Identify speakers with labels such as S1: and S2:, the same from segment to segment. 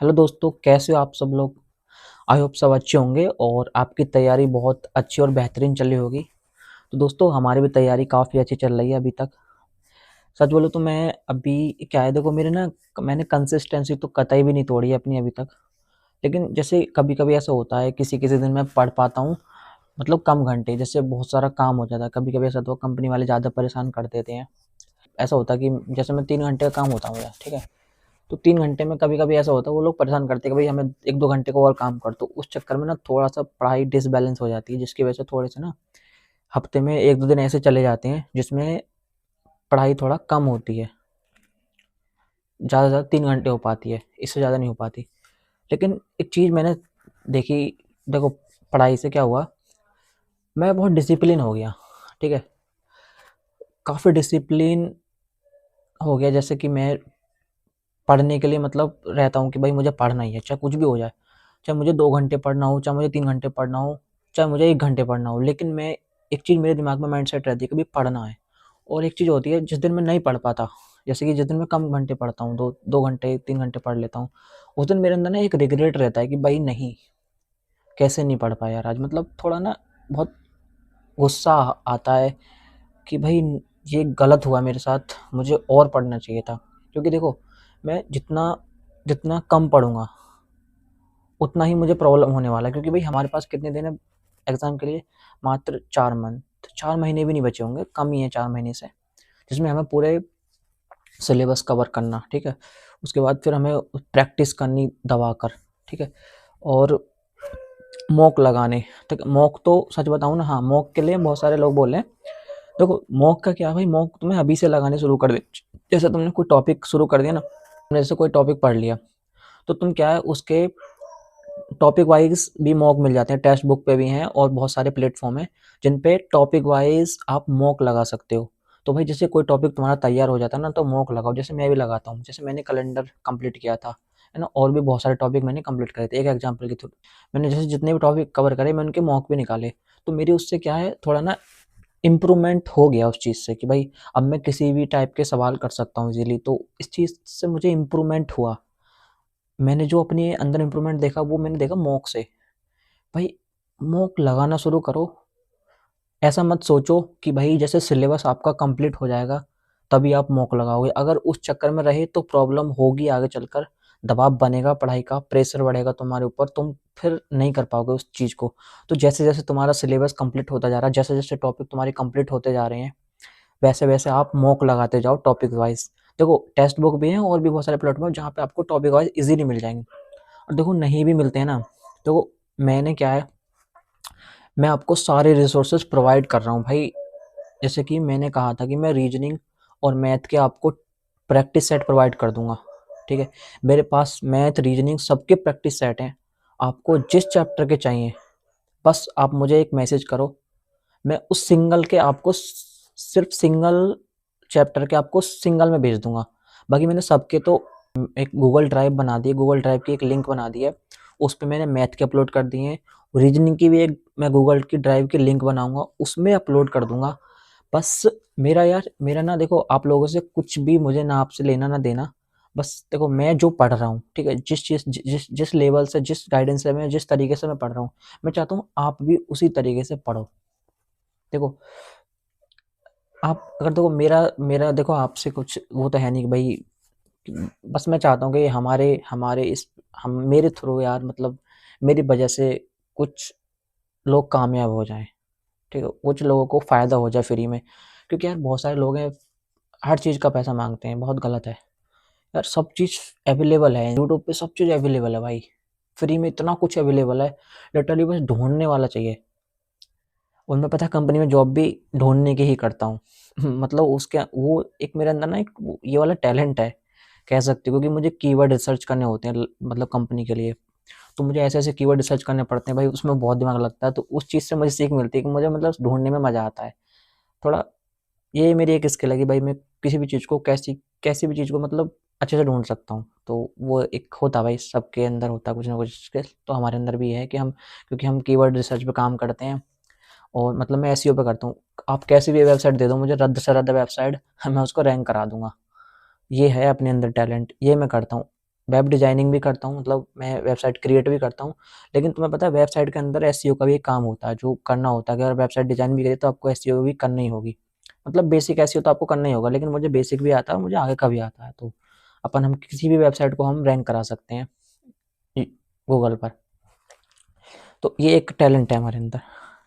S1: Hello दोस्तों, कैसे हो आप सब लोग। आई होप सब अच्छे होंगे और आपकी तैयारी बहुत अच्छी और बेहतरीन चल रही होगी। तो दोस्तों, हमारी भी तैयारी काफ़ी अच्छी चल रही है अभी तक। सच बोलो तो मैं अभी क्या है, देखो मेरे ना मैंने कंसिस्टेंसी तो कतई भी नहीं तोड़ी है अपनी अभी तक। लेकिन जैसे कभी कभी ऐसा होता है, किसी किसी दिन मैं पढ़ पाता हूँ, मतलब कम घंटे, जैसे बहुत सारा काम हो जाता है। कभी कभी ऐसा तो कंपनी वाले ज़्यादा परेशान कर देते हैं। ऐसा होता है कि जैसे मैं 3 घंटे का काम होता हूँ मेरा, ठीक है। तो 3 घंटे में कभी कभी ऐसा होता है, वो लोग परेशान करते हैं कि भाई हमें 1-2 घंटे को और काम कर। तो उस चक्कर में ना थोड़ा सा पढ़ाई डिसबैलेंस हो जाती है, जिसकी वजह से थोड़े से ना हफ्ते में 1-2 दिन ऐसे चले जाते हैं जिसमें पढ़ाई थोड़ा कम होती है। ज़्यादा से ज़्यादा 3 घंटे हो पाती है, इससे ज़्यादा नहीं हो पाती। लेकिन एक चीज़ मैंने देखी, देखो पढ़ाई से क्या हुआ, मैं बहुत डिसिप्लिन हो गया, ठीक है। काफ़ी डिसिप्लिन हो गया, जैसे कि मैं पढ़ने के लिए मतलब रहता हूँ कि भाई मुझे पढ़ना ही है, चाहे कुछ भी हो जाए। चाहे मुझे 2 घंटे पढ़ना हो, चाहे मुझे 3 घंटे पढ़ना हो, चाहे मुझे 1 घंटे पढ़ना हो, लेकिन मैं एक चीज़ मेरे दिमाग में माइंड सेट रहती है कि भाई पढ़ना है। और एक चीज़ होती है, जिस दिन मैं नहीं पढ़ पाता, जैसे कि जिस दिन मैं कम घंटे पढ़ता हूँ, 2 घंटे 3 घंटे पढ़ लेता हूँ, उस दिन मेरे अंदर ना एक रिग्रेट रहता है कि भाई नहीं, कैसे नहीं पढ़ पाया यार आज। मतलब थोड़ा ना बहुत गुस्सा आता है कि भाई ये गलत हुआ मेरे साथ, मुझे और पढ़ना चाहिए था। क्योंकि देखो, मैं जितना जितना कम पढ़ूंगा उतना ही मुझे प्रॉब्लम होने वाला है। क्योंकि भाई हमारे पास कितने दिन है एग्ज़ाम के लिए, मात्र 4 मंथ, 4 महीने भी नहीं बचे होंगे, कम ही है 4 महीने से, जिसमें हमें पूरे सिलेबस कवर करना, ठीक है। उसके बाद फिर हमें प्रैक्टिस करनी दबा कर, ठीक है। और मॉक लगाने, ठीक है। मॉक तो सच बताऊँ ना, हाँ मॉक के लिए बहुत सारे लोग बोल रहे हैं। देखो मॉक का क्या है भाई, मॉक तुम्हें अभी से लगाने शुरू कर दे। जैसे तुमने कोई टॉपिक शुरू कर दिया ना, तुमने जैसे कोई टॉपिक पढ़ लिया, तो तुम क्या है उसके टॉपिक वाइज भी मॉक मिल जाते हैं, टेक्स्ट बुक पे भी हैं और बहुत सारे प्लेटफॉर्म हैं जिन पे टॉपिक वाइज आप मॉक लगा सकते हो। तो भाई जैसे कोई टॉपिक तुम्हारा तैयार हो जाता है ना, तो मॉक लगाओ। जैसे मैं भी लगाता हूँ, जैसे मैंने कैलेंडर कंप्लीट किया था, है ना, और भी बहुत सारे टॉपिक मैंने कंप्लीट करे थे। एक एग्जांपल के थ्रू मैंने जैसे जितने भी टॉपिक कवर करे, मैं उनके मॉक भी निकाले। तो मेरी उससे क्या है, थोड़ा ना इम्प्रूवमेंट हो गया उस चीज़ से कि भाई अब मैं किसी भी टाइप के सवाल कर सकता हूँ इजीली। तो इस चीज़ से मुझे इम्प्रूवमेंट हुआ। मैंने जो अपने अंदर इम्प्रूवमेंट देखा, वो मैंने देखा मॉक से। भाई मॉक लगाना शुरू करो। ऐसा मत सोचो कि भाई जैसे सिलेबस आपका कंप्लीट हो जाएगा तभी आप मॉक लगाओगे। अगर उस चक्कर में रहे तो प्रॉब्लम होगी आगे चलकर। दबाव बनेगा, पढ़ाई का प्रेशर बढ़ेगा तुम्हारे ऊपर, तुम फिर नहीं कर पाओगे उस चीज़ को। तो जैसे जैसे तुम्हारा सिलेबस कंप्लीट होता जा रहा है, जैसे जैसे टॉपिक तुम्हारे कंप्लीट होते जा रहे हैं, वैसे वैसे आप मॉक लगाते जाओ टॉपिक वाइज। देखो टेक्स्ट बुक भी हैं और भी बहुत सारे प्लेटफॉर्म जहाँ पे आपको टॉपिक वाइज इजीली मिल जाएंगे। और देखो नहीं भी मिलते हैं ना, तो मैंने क्या है, मैं आपको सारे रिसोर्सेज प्रोवाइड कर रहा हूँ भाई। जैसे कि मैंने कहा था कि मैं रीजनिंग और मैथ के आपको प्रैक्टिस सेट प्रोवाइड कर दूंगा, ठीक है। मेरे पास मैथ रीजनिंग सबके प्रैक्टिस सेट हैं। आपको जिस चैप्टर के चाहिए, बस आप मुझे एक मैसेज करो, मैं उस सिंगल के आपको सिर्फ सिंगल चैप्टर के आपको सिंगल में भेज दूंगा। बाकी मैंने सबके तो एक गूगल ड्राइव बना दी है, गूगल ड्राइव की एक लिंक बना दी है, उस पर मैंने मैथ के अपलोड कर दिए हैं। रीजनिंग की भी एक मैं गूगल की ड्राइव की लिंक बनाऊंगा, उसमें अपलोड कर दूंगा। बस मेरा यार, मेरा ना देखो, आप लोगों से कुछ भी मुझे ना आपसे लेना ना देना। बस देखो मैं जो पढ़ रहा हूँ, ठीक है, जिस चीज़ जिस जिस लेवल से, जिस गाइडेंस से मैं, जिस तरीके से मैं पढ़ रहा हूँ, मैं चाहता हूँ आप भी उसी तरीके से पढ़ो। देखो आप अगर, देखो मेरा मेरा देखो आपसे कुछ वो तो है नहीं कि भाई, बस मैं चाहता हूँ कि हमारे हमारे इस हम मेरे थ्रू यार, मतलब मेरी वजह से कुछ लोग कामयाब हो जाएं, ठीक है, कुछ लोगों को फ़ायदा हो जाए फ्री में। क्योंकि यार बहुत सारे लोग हैं, हर चीज़ का पैसा मांगते हैं, बहुत गलत है यार। सब चीज़ अवेलेबल है यूट्यूब पे, सब चीज़ अवेलेबल है भाई। फ्री में इतना कुछ अवेलेबल है, लिटरली बस ढूंढने वाला चाहिए। और मैं पता है कंपनी में जॉब भी ढूँढने की ही करता हूँ। मतलब उसके वो एक मेरे अंदर ना एक ये वाला टैलेंट है, कह सकते हो, क्योंकि मुझे कीवर्ड रिसर्च करने होते हैं मतलब कंपनी के लिए। तो मुझे ऐसे-ऐसे कीवर्ड रिसर्च करने पड़ते हैं भाई, उसमें बहुत दिमाग लगता है। तो उस चीज़ से मुझे सीख मिलती है कि मुझे मतलब ढूँढने में मज़ा आता है। थोड़ा ये मेरी एक स्किल है कि भाई मैं किसी भी चीज़ को कैसी कैसी भी चीज़ को मतलब अच्छे से ढूँढ सकता हूँ। तो वो एक होता है भाई, सबके अंदर होता है कुछ ना कुछ स्किल, तो हमारे अंदर भी है कि हम, क्योंकि हम कीवर्ड रिसर्च पे काम करते हैं और मतलब मैं एसईओ पे करता हूँ। आप कैसी भी वेबसाइट दे दो मुझे, रद्द से रद्द वेबसाइट, मैं उसको रैंक करा दूँगा। ये है अपने अंदर टैलेंट, ये मैं करता हूँ। वेब डिज़ाइनिंग भी करता हूँ, मतलब मैं वेबसाइट क्रिएट भी करता हूँ। लेकिन तुम्हें पता है वेबसाइट के अंदर एसईओ का भी एक काम होता है, जो करना होता है कि अगर वेबसाइट डिज़ाइन भी करी तो आपको एसईओ भी करनी ही होगी। मतलब बेसिक एसईओ तो आपको करना ही होगा, लेकिन मुझे बेसिक भी आता है, मुझे आगे का भी आता है। तो हम किसी भी वेबसाइट को हम रैंक करा सकते हैं गूगल पर। तो ये एक टैलेंट है हमारे अंदर,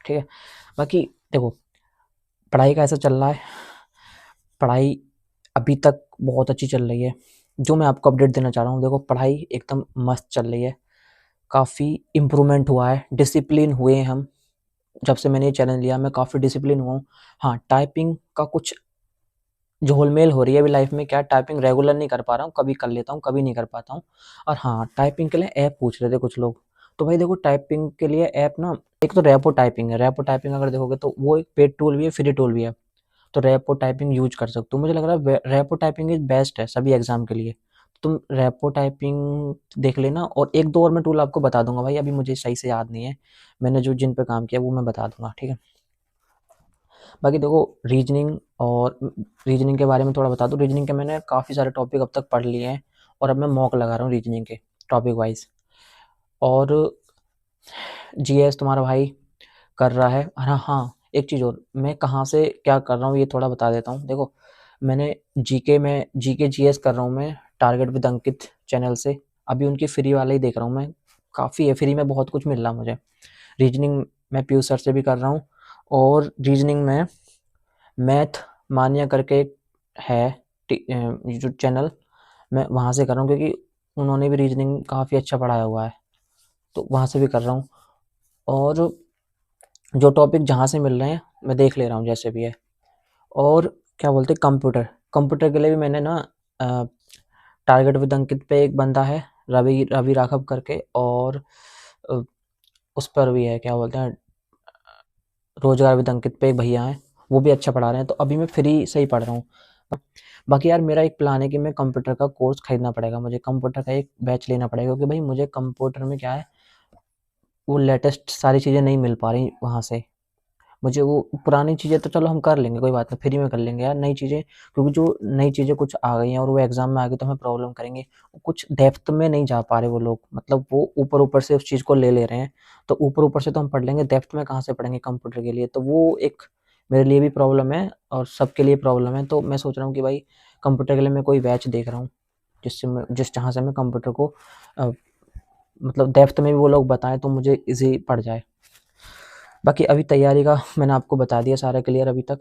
S1: ठीक है। बाकी देखो, पढ़ाई का ऐसा चल रहा है, पढ़ाई अभी तक बहुत अच्छी चल रही है। जो मैं आपको अपडेट देना चाह रहा हूँ, देखो पढ़ाई एकदम मस्त चल रही है, काफ़ी इम्प्रूवमेंट हुआ है, डिसिप्लिन हुए हैं हम। जब से मैंने ये चैलेंज लिया मैं काफ़ी डिसिप्लिन हुआ हूँ। हाँ, टाइपिंग का कुछ घोल-मेल हो रही है अभी लाइफ में, क्या टाइपिंग रेगुलर नहीं कर पा रहा हूँ, कभी कर लेता हूँ, कभी नहीं कर पाता हूँ। और हाँ, टाइपिंग के लिए ऐप पूछ रहे थे कुछ लोग, तो भाई देखो टाइपिंग के लिए ऐप ना, एक तो रेपो टाइपिंग है, रेपो टाइपिंग अगर देखोगे तो वो एक पेड टूल भी है, फ्री टूल भी है। तो रेपो टाइपिंग यूज़ कर सकते हो, मुझे लग रहा है रेपो टाइपिंग इज़ बेस्ट है सभी एग्ज़ाम के लिए। तुम रेपो टाइपिंग देख लेना, और 1-2 और मैं टूल आपको बता दूँगा भाई, अभी मुझे सही से याद नहीं है। मैंने जो जिन पे काम किया वो मैं बता दूँगा, ठीक है? बाकी देखो रीजनिंग, और रीजनिंग के बारे में थोड़ा बता दूँ। रीजनिंग के मैंने काफ़ी सारे टॉपिक अब तक पढ़ लिए हैं, और अब मैं मॉक लगा रहा हूँ रीजनिंग के टॉपिक वाइज़। और जीएस तुम्हारा भाई कर रहा है। हाँ, हाँ, एक चीज़ और, मैं कहाँ से क्या कर रहा हूँ ये थोड़ा बता देता हूँ। देखो, मैंने जीके में जीके जीएस कर रहा हूँ मैं टारगेट विद अंकित चैनल से। अभी उनकी फ्री वाला ही देख रहा हूँ मैं, काफ़ी है, फ्री में बहुत कुछ मिल रहा मुझे। रीजनिंग मैं पीयूष सर से भी कर रहा हूँ, और रीजनिंग में मैथ मान्या करके एक है जो चैनल, मैं वहाँ से कर रहा हूँ, क्योंकि उन्होंने भी रीजनिंग काफ़ी अच्छा पढ़ाया हुआ है, तो वहाँ से भी कर रहा हूँ। और जो टॉपिक जहाँ से मिल रहे हैं मैं देख ले रहा हूँ जैसे भी है। और क्या बोलते हैं, कंप्यूटर कंप्यूटर के लिए भी मैंने ना टारगेट विद अंकित पे एक बंदा है, रवि रवि राघव करके, और अ, उस पर भी है, क्या बोलते हैं, रोजगार विद अंकित पे एक भैया हैं, वो भी अच्छा पढ़ा रहे हैं। तो अभी मैं फ्री से ही पढ़ रहा हूँ। बाकी यार मेरा एक प्लान है कि मैं कंप्यूटर का कोर्स खरीदना पड़ेगा, मुझे कंप्यूटर का एक बैच लेना पड़ेगा, क्योंकि भाई मुझे कंप्यूटर में क्या है, वो लेटेस्ट सारी चीज़ें नहीं मिल पा रही वहाँ से। मुझे वो पुरानी चीज़ें तो चलो हम कर लेंगे, कोई बात नहीं, फ्री में कर लेंगे यार, नई चीज़ें, क्योंकि जो नई चीज़ें कुछ आ गई हैं और वो एग्ज़ाम में आ गई तो हमें प्रॉब्लम करेंगे। कुछ डेप्थ में नहीं जा पा रहे वो लोग, मतलब वो ऊपर-ऊपर से उस चीज़ को ले ले रहे हैं। तो ऊपर-ऊपर से तो हम पढ़ लेंगे, डेप्थ में कहाँ से पढ़ेंगे कंप्यूटर के लिए? तो वो एक मेरे लिए भी प्रॉब्लम है, और सबके लिए प्रॉब्लम है। तो मैं सोच रहा हूँ कि भाई कंप्यूटर के लिए मैं कोई बैच देख रहा हूँ, जहाँ से मैं कंप्यूटर को अ, मतलब डेप्थ में भी वो लोग बताएँ तो मुझे ईज़ी पड़ जाए। बाकी अभी तैयारी का मैंने आपको बता दिया सारा क्लियर अभी तक,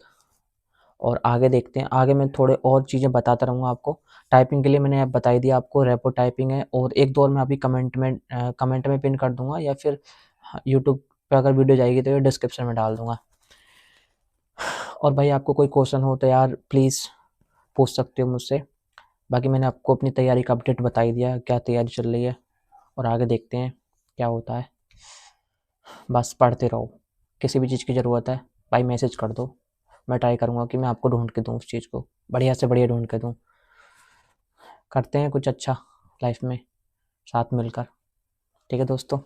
S1: और आगे देखते हैं, आगे मैं थोड़े और चीज़ें बताता रहूँगा आपको। टाइपिंग के लिए मैंने ऐप बता ही दिया आपको, रेपो टाइपिंग है, और 1-2 और मैं अभी कमेंट में पिन कर दूँगा, या फिर हाँ, यूट्यूब पे अगर वीडियो जाएगी तो ये डिस्क्रिप्शन में डाल दूँगा। और भाई आपको कोई क्वेश्चन हो तो यार प्लीज़ पूछ सकते हो मुझसे। बाकी मैंने आपको अपनी तैयारी का अपडेट बता ही दिया, क्या तैयारी चल रही है, और आगे देखते हैं क्या होता है। बस पढ़ते रहो, किसी भी चीज़ की ज़रूरत है भाई मैसेज कर दो, मैं ट्राई करूँगा कि मैं आपको ढूँढ के दूँ उस चीज़ को, बढ़िया से बढ़िया ढूँढ के दूँ। करते हैं कुछ अच्छा लाइफ में साथ मिलकर, ठीक है दोस्तों?